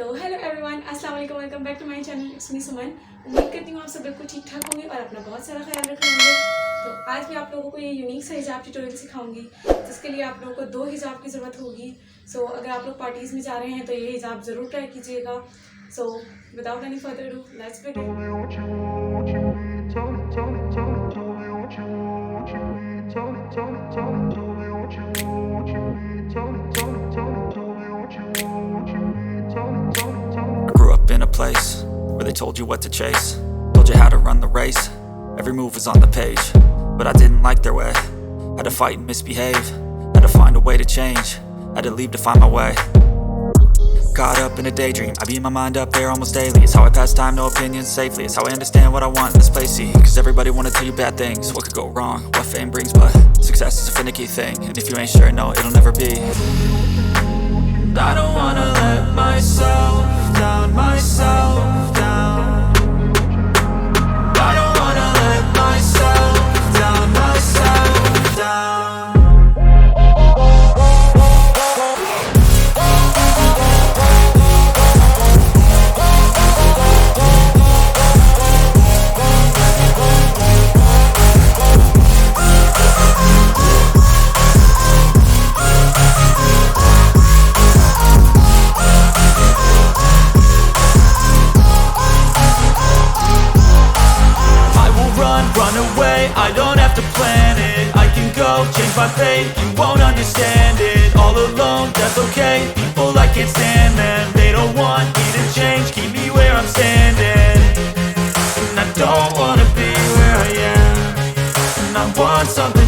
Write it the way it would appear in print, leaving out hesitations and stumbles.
तो hello everyone, अस्सलाम वालेकुम, welcome back to my channel. It's me Suman. उम्मीद करती हूँ आप सब बिल्कुल ठीक ठाक होंगे और अपना बहुत सारा ख्याल रख रहे होंगे। तो आज मैं आप लोगों को ये यूनिक सा हिजाब ट्यूटोरियल सिखाऊंगी, जिसके लिए आप लोगों को 2 हिजाब की ज़रूरत होगी। सो अगर आप लोग पार्टीज़ में जा रहे हैं तो ये हिजाब ज़रूर ट्राई कीजिएगा। So without any further do, let's I grew up in a place where they told you what to chase, told you how to run the race. Every move was on the page, but I didn't like their way. Had to fight and misbehave, had to find a way to change, had to leave to find my way. Caught up in a daydream, I beat my mind up there almost daily. It's how I pass time, no opinions safely. It's how I understand what I want in this place, see. Cause everybody wanna tell you bad things, what could go wrong, what fame brings. But success is a finicky thing, and if you ain't sure, no, it'll never be. I don't wanna let myself down, myself down. I don't wanna let myself down, myself down. Run away, I don't have to plan it. I can go, change my fate, you won't understand it. All alone, that's okay, people I can't stand them. They don't want me to change, keep me where I'm standing. And I don't wanna be where I am, and I want something